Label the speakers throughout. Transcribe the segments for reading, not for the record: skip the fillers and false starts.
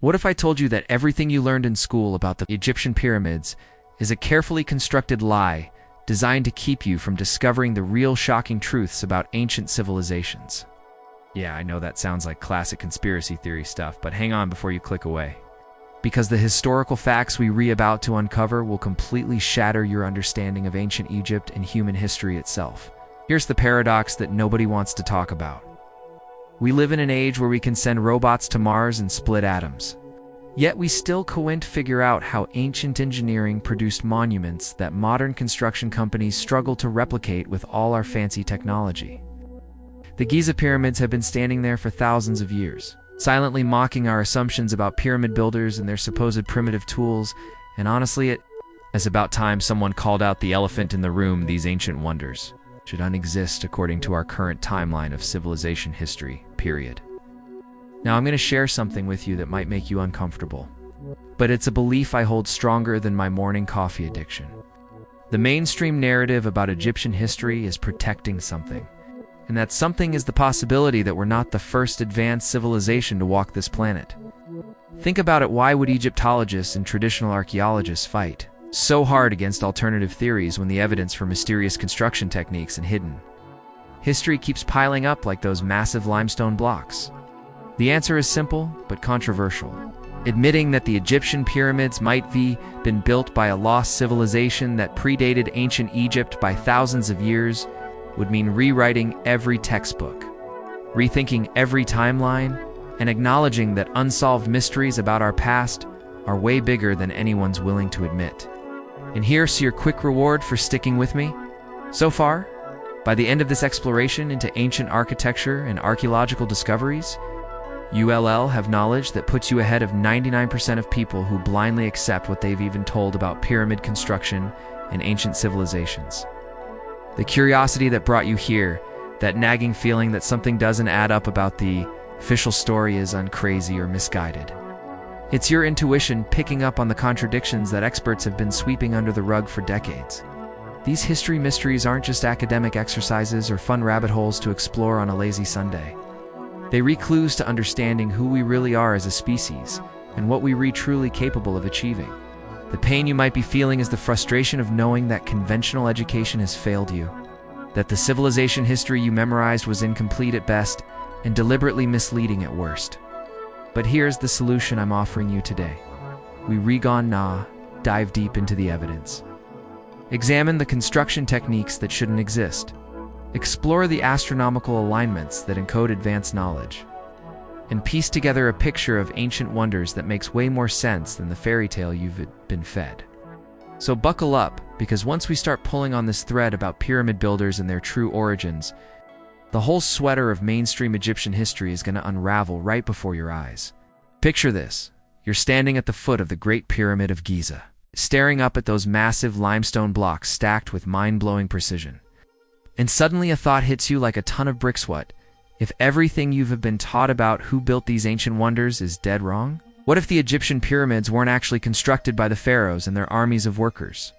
Speaker 1: What if I told you that everything you learned in school about the Egyptian pyramids is a carefully constructed lie designed to keep you from discovering the real shocking truths about ancient civilizations? Yeah, I know that sounds like classic conspiracy theory stuff, but hang on before you click away. Because the historical facts we about to uncover will completely shatter your understanding of ancient Egypt and human history itself. Here's the paradox that nobody wants to talk about. We live in an age where we can send robots to Mars and split atoms. Yet we still can't figure out how ancient engineering produced monuments that modern construction companies struggle to replicate with all our fancy technology. The Giza pyramids have been standing there for thousands of years, silently mocking our assumptions about pyramid builders and their supposed primitive tools, and honestly, it's about time someone called out the elephant in the room. These ancient wonders should unexist according to our current timeline of civilization history, period. Now I'm going to share something with you that might make you uncomfortable, but it's a belief I hold stronger than my morning coffee addiction. The mainstream narrative about Egyptian history is protecting something, and that something is the possibility that we're not the first advanced civilization to walk this planet. Think about it. Why would Egyptologists and traditional archaeologists fight so hard against alternative theories when the evidence for mysterious construction techniques and hidden history keeps piling up like those massive limestone blocks? The answer is simple but controversial. Admitting that the Egyptian pyramids might be been built by a lost civilization that predated ancient Egypt by thousands of years would mean rewriting every textbook, rethinking every timeline, and acknowledging that unsolved mysteries about our past are way bigger than anyone's willing to admit. And here's your quick reward for sticking with me. So far, by the end of this exploration into ancient architecture and archaeological discoveries, you'll have knowledge that puts you ahead of 99% of people who blindly accept what they've even told about pyramid construction and ancient civilizations. The curiosity that brought you here, that nagging feeling that something doesn't add up about the official story is uncrazy or misguided. It's your intuition picking up on the contradictions that experts have been sweeping under the rug for decades. These history mysteries aren't just academic exercises or fun rabbit holes to explore on a lazy Sunday. They read clues to understanding who we really are as a species and what we're truly capable of achieving. The pain you might be feeling is the frustration of knowing that conventional education has failed you, that the civilization history you memorized was incomplete at best and deliberately misleading at worst. But here's the solution I'm offering you today. We dive deep into the evidence. Examine the construction techniques that shouldn't exist. Explore the astronomical alignments that encode advanced knowledge. And piece together a picture of ancient wonders that makes way more sense than the fairy tale you've been fed. So buckle up, because once we start pulling on this thread about pyramid builders and their true origins, the whole sweater of mainstream Egyptian history is going to unravel right before your eyes. Picture this. You're standing at the foot of the Great Pyramid of Giza, staring up at those massive limestone blocks stacked with mind-blowing precision. And suddenly a thought hits you like a ton of bricks. What if everything you've been taught about who built these ancient wonders is dead wrong? What if the Egyptian pyramids weren't actually constructed by the pharaohs and their armies of workers,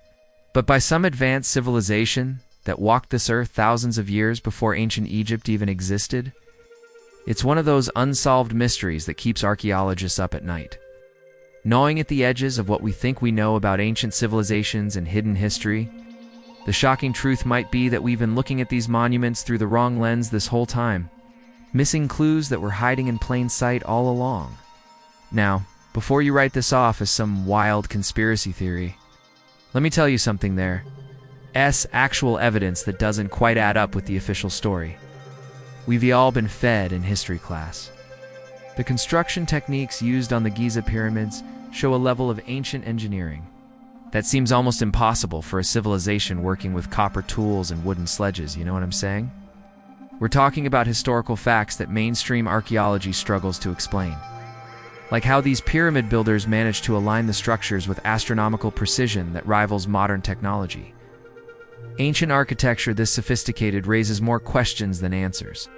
Speaker 1: but by some advanced civilization that walked this earth thousands of years before ancient Egypt even existed? It's one of those unsolved mysteries that keeps archaeologists up at night. Gnawing at the edges of what we think we know about ancient civilizations and hidden history, the shocking truth might be that we've been looking at these monuments through the wrong lens this whole time, missing clues that were hiding in plain sight all along. Now, before you write this off as some wild conspiracy theory, let me tell you something there. Actual evidence that doesn't quite add up with the official story. We've all been fed in history class. The construction techniques used on the Giza pyramids show a level of ancient engineering that seems almost impossible for a civilization working with copper tools and wooden sledges, you know what I'm saying? We're talking about historical facts that mainstream archaeology struggles to explain. Like how these pyramid builders managed to align the structures with astronomical precision that rivals modern technology. Ancient architecture this sophisticated raises more questions than answers.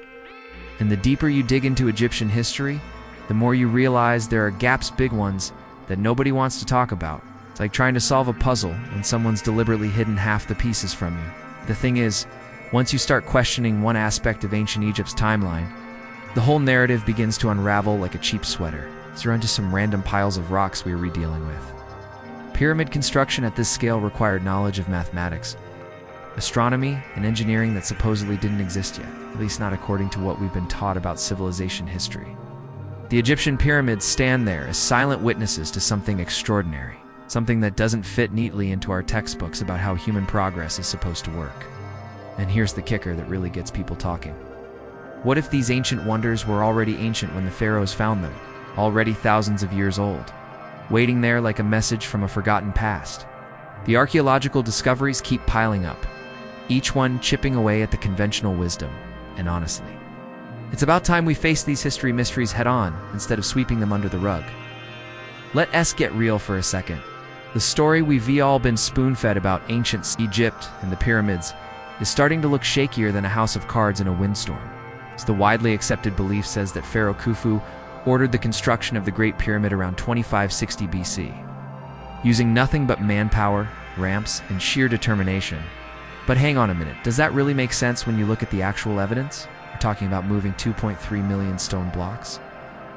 Speaker 1: And the deeper you dig into Egyptian history, the more you realize there are gaps, big ones, that nobody wants to talk about. It's like trying to solve a puzzle when someone's deliberately hidden half the pieces from you. The thing is, once you start questioning one aspect of ancient Egypt's timeline, the whole narrative begins to unravel like a cheap sweater. or onto some random piles of rocks we are re-dealing with. Pyramid construction at this scale required knowledge of mathematics, astronomy, and engineering that supposedly didn't exist yet, at least not according to what we've been taught about civilization history. The Egyptian pyramids stand there as silent witnesses to something extraordinary, something that doesn't fit neatly into our textbooks about how human progress is supposed to work. And here's the kicker that really gets people talking. What if these ancient wonders were already ancient when the pharaohs found them, already thousands of years old, waiting there like a message from a forgotten past? The archaeological discoveries keep piling up, each one chipping away at the conventional wisdom, and honestly, it's about time we face these history mysteries head-on instead of sweeping them under the rug. Let us get real for a second. The story we've all been spoon-fed about ancient Egypt and the pyramids is starting to look shakier than a house of cards in a windstorm. The widely accepted belief says that Pharaoh Khufu ordered the construction of the Great Pyramid around 2560 BC, using nothing but manpower, ramps, and sheer determination. But hang on a minute, does that really make sense when you look at the actual evidence? We're talking about moving 2.3 million stone blocks,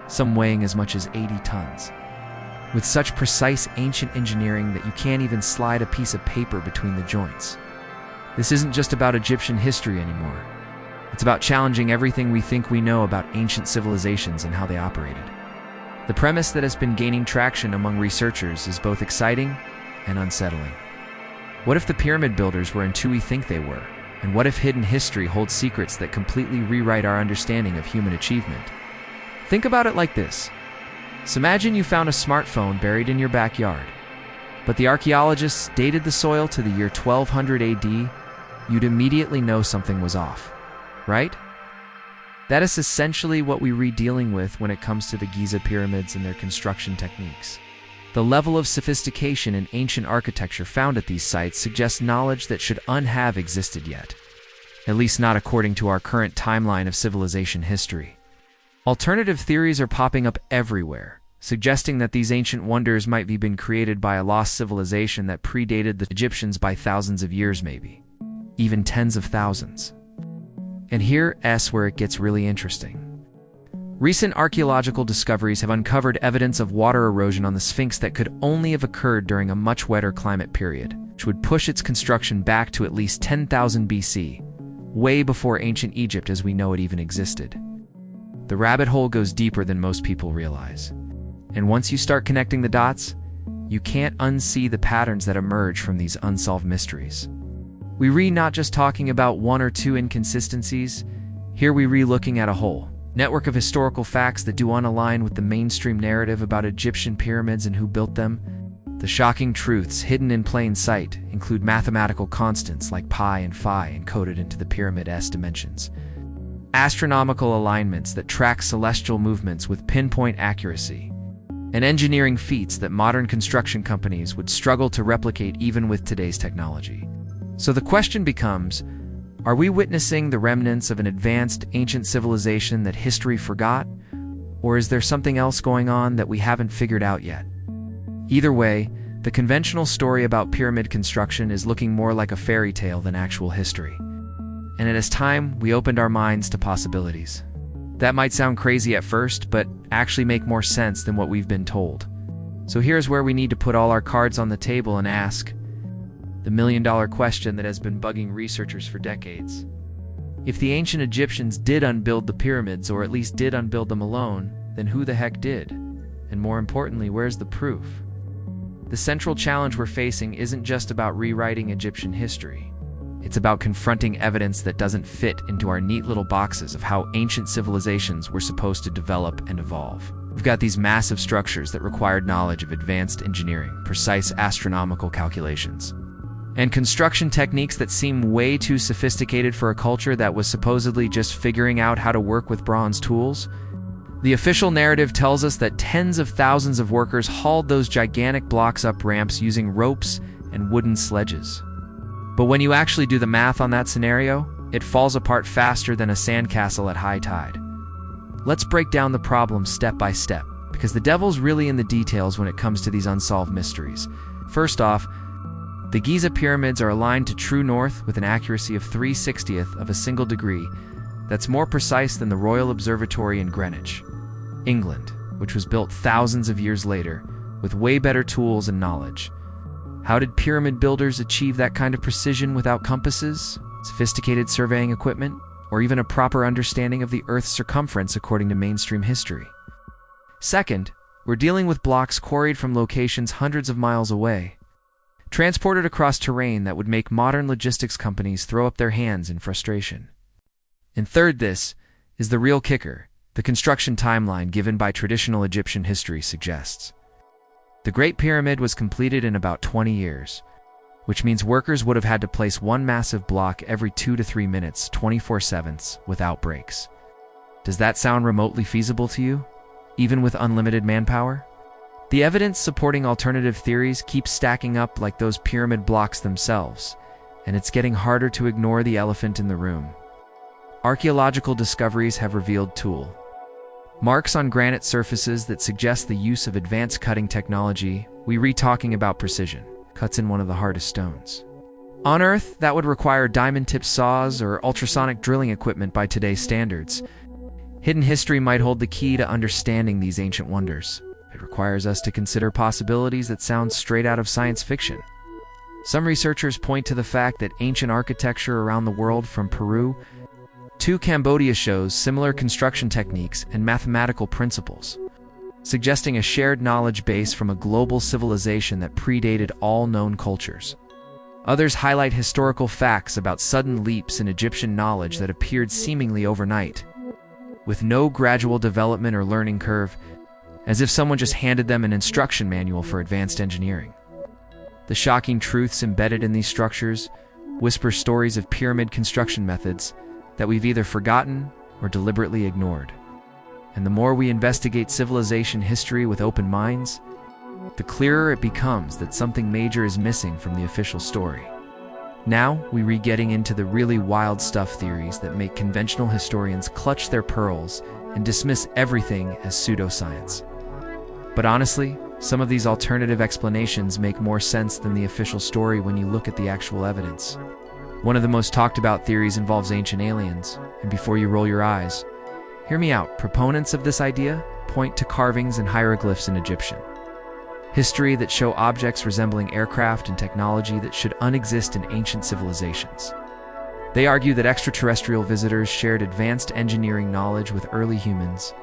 Speaker 1: some weighing as much as 80 tons, with such precise ancient engineering that you can't even slide a piece of paper between the joints. This isn't just about Egyptian history anymore. It's about challenging everything we think we know about ancient civilizations and how they operated. The premise that has been gaining traction among researchers is both exciting and unsettling. What if the pyramid builders weren't who we think they were? And what if hidden history holds secrets that completely rewrite our understanding of human achievement? Think about it like this. So imagine you found a smartphone buried in your backyard, but the archaeologists dated the soil to the year 1200 AD, you'd immediately know something was off, right? That is essentially what we're dealing with when it comes to the Giza pyramids and their construction techniques. The level of sophistication in ancient architecture found at these sites suggests knowledge that should have existed yet, at least not according to our current timeline of civilization history. Alternative theories are popping up everywhere, suggesting that these ancient wonders might be been created by a lost civilization that predated the Egyptians by thousands of years, maybe even tens of thousands. And here's where it gets really interesting. Recent archaeological discoveries have uncovered evidence of water erosion on the Sphinx that could only have occurred during a much wetter climate period, which would push its construction back to at least 10,000 BC, way before ancient Egypt as we know it even existed. The rabbit hole goes deeper than most people realize. And once you start connecting the dots, you can't unsee the patterns that emerge from these unsolved mysteries. We're not just talking about one or two inconsistencies, here we're looking at a whole network of historical facts that do unalign with the mainstream narrative about Egyptian pyramids and who built them. The shocking truths hidden in plain sight include mathematical constants like pi and phi encoded into the pyramid's dimensions, astronomical alignments that track celestial movements with pinpoint accuracy, and engineering feats that modern construction companies would struggle to replicate even with today's technology. So the question becomes, are we witnessing the remnants of an advanced ancient civilization that history forgot? Or is there something else going on that we haven't figured out yet? Either way, the conventional story about pyramid construction is looking more like a fairy tale than actual history. And it is time we opened our minds to possibilities. That might sound crazy at first, but actually make more sense than what we've been told. So here's where we need to put all our cards on the table and ask the million-dollar question that has been bugging researchers for decades. If the ancient Egyptians did unbuild the pyramids, or at least did unbuild them alone, then who the heck did? And more importantly, where's the proof? The central challenge we're facing isn't just about rewriting Egyptian history. It's about confronting evidence that doesn't fit into our neat little boxes of how ancient civilizations were supposed to develop and evolve. We've got these massive structures that required knowledge of advanced engineering, precise astronomical calculations, and construction techniques that seem way too sophisticated for a culture that was supposedly just figuring out how to work with bronze tools. The official narrative tells us that tens of thousands of workers hauled those gigantic blocks up ramps using ropes and wooden sledges. But when you actually do the math on that scenario, it falls apart faster than a sandcastle at high tide. Let's break down the problem step by step, because the devil's really in the details when it comes to these unsolved mysteries. First off, the Giza pyramids are aligned to true north with an accuracy of 3/60th of a single degree. That's more precise than the Royal Observatory in Greenwich, England. which was built thousands of years later, with way better tools and knowledge. How did pyramid builders achieve that kind of precision without compasses, sophisticated surveying equipment, or even a proper understanding of the Earth's circumference according to mainstream history? Second, we're dealing with blocks quarried from locations hundreds of miles away, transported across terrain that would make modern logistics companies throw up their hands in frustration. And third, this is the real kicker: the construction timeline given by traditional Egyptian history suggests. The Great Pyramid was completed in about 20 years, which means workers would have had to place one massive block every 2 to 3 minutes, 24/7, without breaks. Does that sound remotely feasible to you, even with unlimited manpower? The evidence supporting alternative theories keeps stacking up like those pyramid blocks themselves, and it's getting harder to ignore the elephant in the room. Archaeological discoveries have revealed tool marks on granite surfaces that suggest the use of advanced cutting technology. We talking about precision cuts in one of the hardest stones. On Earth, that would require diamond-tipped saws or ultrasonic drilling equipment by today's standards. Hidden history might hold the key to understanding these ancient wonders. It requires us to consider possibilities that sound straight out of science fiction. Some researchers point to the fact that ancient architecture around the world, from Peru to Cambodia, shows similar construction techniques and mathematical principles, suggesting a shared knowledge base from a global civilization that predated all known cultures. Others highlight historical facts about sudden leaps in Egyptian knowledge that appeared seemingly overnight, with no gradual development or learning curve, as if someone just handed them an instruction manual for advanced engineering. The shocking truths embedded in these structures whisper stories of pyramid construction methods that we've either forgotten or deliberately ignored. And the more we investigate civilization history with open minds, the clearer it becomes that something major is missing from the official story. Now, we're getting into the really wild stuff, theories that make conventional historians clutch their pearls and dismiss everything as pseudoscience. But honestly, some of these alternative explanations make more sense than the official story when you look at the actual evidence. One of the most talked about theories involves ancient aliens, and before you roll your eyes, hear me out. Proponents of this idea point to carvings and hieroglyphs in Egyptian history that show objects resembling aircraft and technology that should unexist in ancient civilizations. They argue that extraterrestrial visitors shared advanced engineering knowledge with early humans,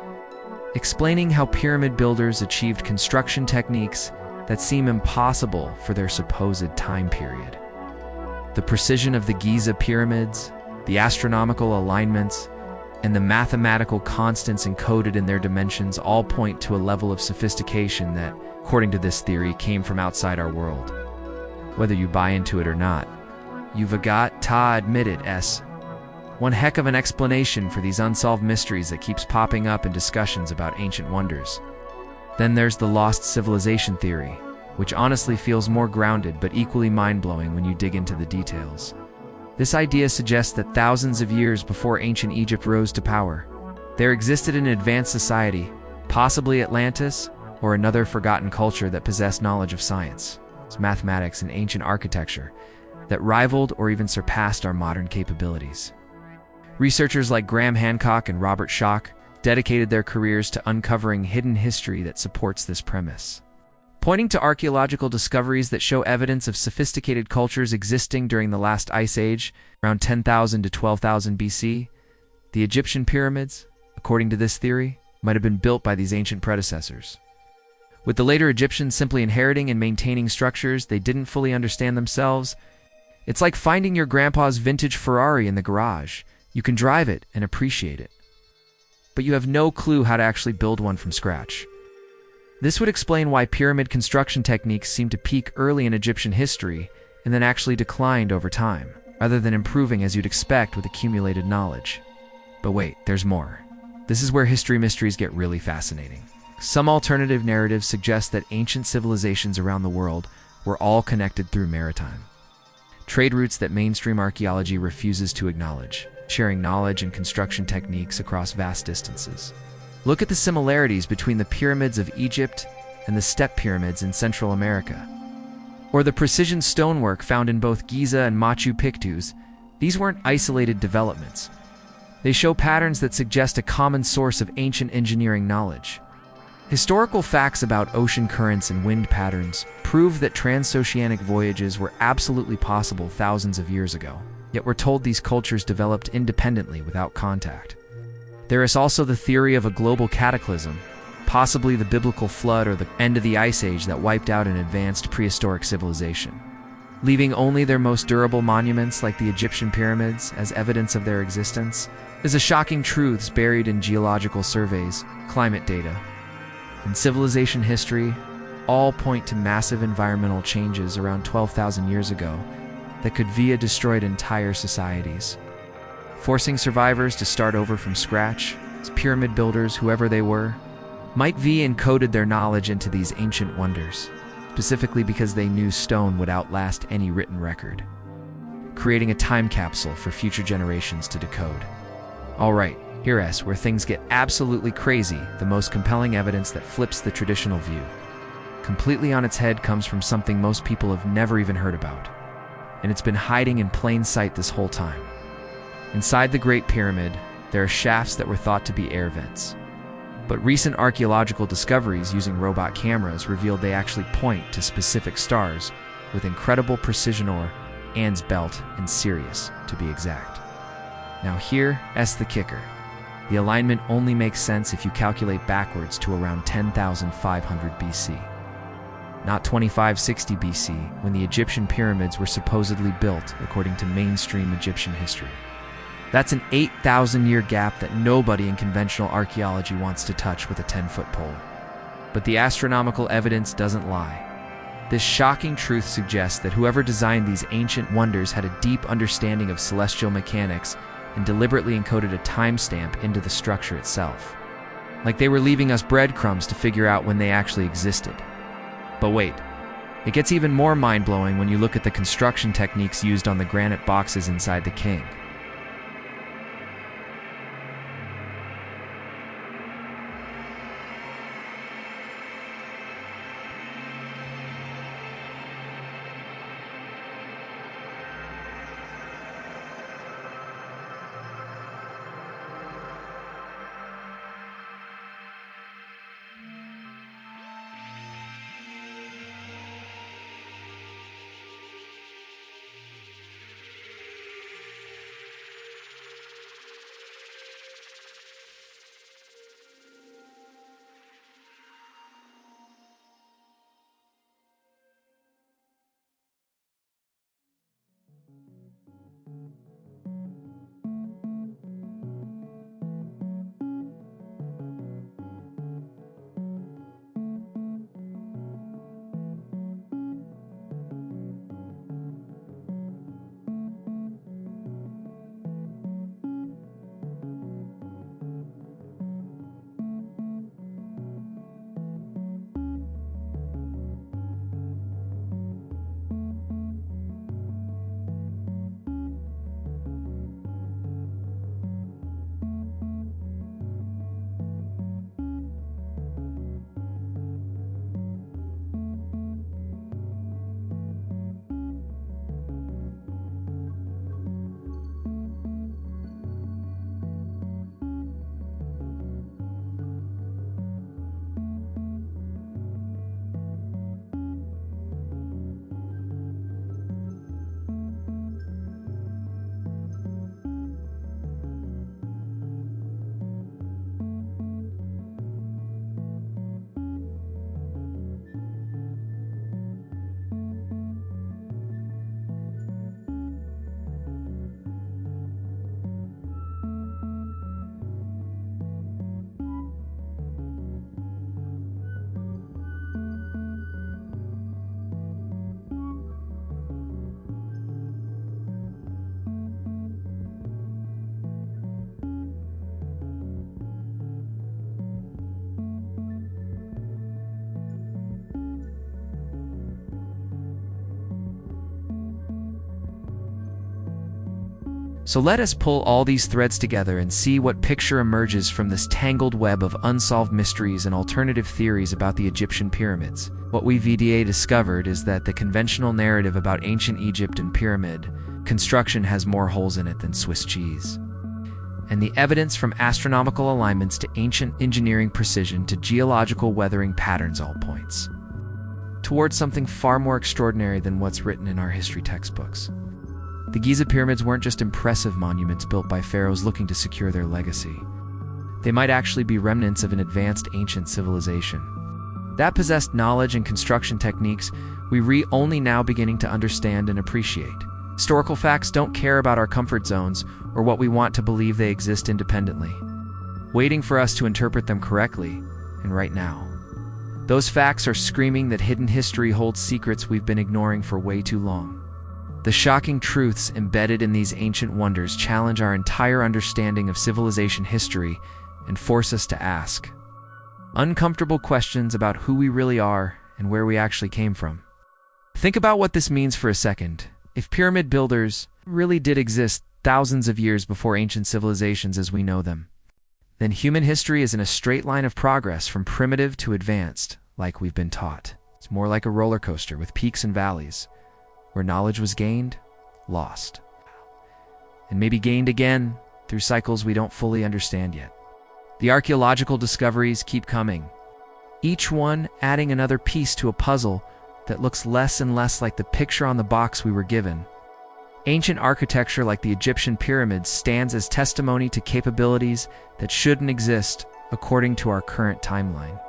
Speaker 1: explaining how pyramid builders achieved construction techniques that seem impossible for their supposed time period. The precision of the Giza pyramids, the astronomical alignments, and the mathematical constants encoded in their dimensions all point to a level of sophistication that, according to this theory, came from outside our world. Whether you buy into it or not, you've got to admit it, one heck of an explanation for these unsolved mysteries that keeps popping up in discussions about ancient wonders. Then there's the lost civilization theory, which honestly feels more grounded but equally mind-blowing when you dig into the details. This idea suggests that thousands of years before ancient Egypt rose to power, there existed an advanced society, possibly Atlantis, or another forgotten culture that possessed knowledge of science, mathematics, and ancient architecture that rivaled or even surpassed our modern capabilities. Researchers like Graham Hancock and Robert Schoch dedicated their careers to uncovering hidden history that supports this premise. Pointing to archaeological discoveries that show evidence of sophisticated cultures existing during the last ice age, around 10,000 to 12,000 BC, the Egyptian pyramids, according to this theory, might have been built by these ancient predecessors, with the later Egyptians simply inheriting and maintaining structures they didn't fully understand themselves. It's like finding your grandpa's vintage Ferrari in the garage. You can drive it and appreciate it, but you have no clue how to actually build one from scratch. This would explain why pyramid construction techniques seem to peak early in Egyptian history and then actually declined over time, rather than improving as you'd expect with accumulated knowledge. But wait, there's more. This is where history mysteries get really fascinating. Some alternative narratives suggest that ancient civilizations around the world were all connected through maritime trade routes that mainstream archaeology refuses to acknowledge, sharing knowledge and construction techniques across vast distances. Look at the similarities between the pyramids of Egypt and the step pyramids in Central America, or the precision stonework found in both Giza and Machu Picchu. These weren't isolated developments. They show patterns that suggest a common source of ancient engineering knowledge. Historical facts about ocean currents and wind patterns prove that transoceanic voyages were absolutely possible thousands of years ago, yet we're told these cultures developed independently without contact. There is also the theory of a global cataclysm, possibly the biblical flood or the end of the Ice Age that wiped out an advanced prehistoric civilization, leaving only their most durable monuments like the Egyptian pyramids as evidence of their existence. Is a shocking truths buried in geological surveys, climate data, and civilization history all point to massive environmental changes around 12,000 years ago that could have destroyed entire societies, forcing survivors to start over from scratch. As pyramid builders, whoever they were, might have encoded their knowledge into these ancient wonders, specifically because they knew stone would outlast any written record, creating a time capsule for future generations to decode. Alright, here's where things get absolutely crazy. The most compelling evidence that flips the traditional view completely on its head comes from something most people have never even heard about, and it's been hiding in plain sight this whole time. Inside the Great Pyramid, there are shafts that were thought to be air vents, but recent archaeological discoveries using robot cameras revealed they actually point to specific stars with incredible precision, or Ann's Belt and Sirius to be exact. Now here's the kicker. The alignment only makes sense if you calculate backwards to around 10,500 BC. Not 2560 BC, when the Egyptian pyramids were supposedly built according to mainstream Egyptian history. That's an 8,000-year gap that nobody in conventional archaeology wants to touch with a 10-foot pole. But the astronomical evidence doesn't lie. This shocking truth suggests that whoever designed these ancient wonders had a deep understanding of celestial mechanics and deliberately encoded a timestamp into the structure itself. Like they were leaving us breadcrumbs to figure out when they actually existed. But wait, it gets even more mind-blowing when you look at the construction techniques used on the granite boxes inside the king. So let us pull all these threads together and see what picture emerges from this tangled web of unsolved mysteries and alternative theories about the Egyptian pyramids. What we VDA discovered is that the conventional narrative about ancient Egypt and pyramid construction has more holes in it than Swiss cheese. and the evidence from astronomical alignments to ancient engineering precision to geological weathering patterns all points towards something far more extraordinary than what's written in our history textbooks. The Giza pyramids weren't just impressive monuments built by pharaohs looking to secure their legacy. They might actually be remnants of an advanced ancient civilization that possessed knowledge and construction techniques we only now beginning to understand and appreciate. Historical facts don't care about our comfort zones or what we want to believe they exist independently, waiting for us to interpret them correctly and right now. Those facts are screaming that hidden history holds secrets we've been ignoring for way too long. The shocking truths embedded in these ancient wonders challenge our entire understanding of civilization history and force us to ask uncomfortable questions about who we really are and where we actually came from. Think about what this means for a second. If pyramid builders really did exist thousands of years before ancient civilizations as we know them, then human history is in a straight line of progress from primitive to advanced, like we've been taught. It's more like a roller coaster with peaks and valleys, where knowledge was gained, lost, and maybe gained again through cycles we don't fully understand yet. The archaeological discoveries keep coming, each one adding another piece to a puzzle that looks less and less like the picture on the box we were given. Ancient architecture like the Egyptian pyramids stands as testimony to capabilities that shouldn't exist according to our current timeline.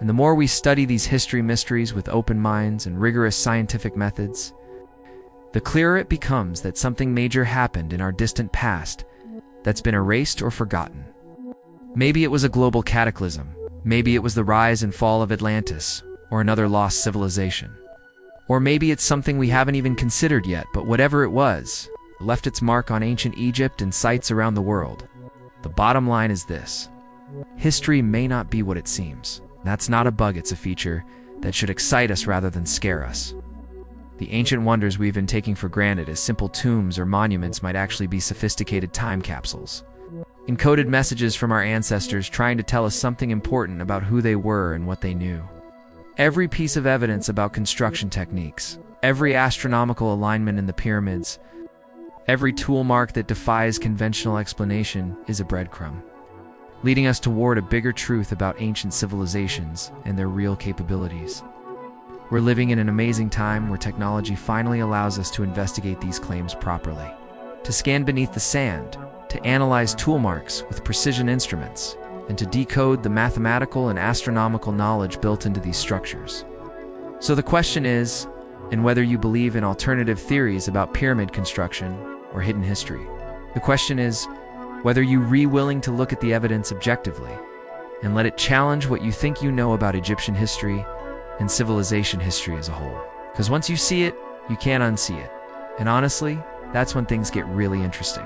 Speaker 1: And the more we study these history mysteries with open minds and rigorous scientific methods, the clearer it becomes that something major happened in our distant past that's been erased or forgotten. Maybe it was a global cataclysm. Maybe it was the rise and fall of Atlantis, or another lost civilization. Or maybe it's something we haven't even considered yet, but whatever it was, it left its mark on ancient Egypt and sites around the world. The bottom line is this: history may not be what it seems. That's not a bug, it's a feature that should excite us rather than scare us. The ancient wonders we've been taking for granted as simple tombs or monuments might actually be sophisticated time capsules. Encoded messages from our ancestors trying to tell us something important about who they were and what they knew. Every piece of evidence about construction techniques, every astronomical alignment in the pyramids, every tool mark that defies conventional explanation is a breadcrumb, leading us toward a bigger truth about ancient civilizations and their real capabilities. We're living in an amazing time where technology finally allows us to investigate these claims properly, to scan beneath the sand, to analyze tool marks with precision instruments, and to decode the mathematical and astronomical knowledge built into these structures. So the question is, and whether you believe in alternative theories about pyramid construction or hidden history, the question is whether you're willing to look at the evidence objectively and let it challenge what you think you know about Egyptian history and civilization history as a whole. Because once you see it, you can't unsee it. And honestly, that's when things get really interesting.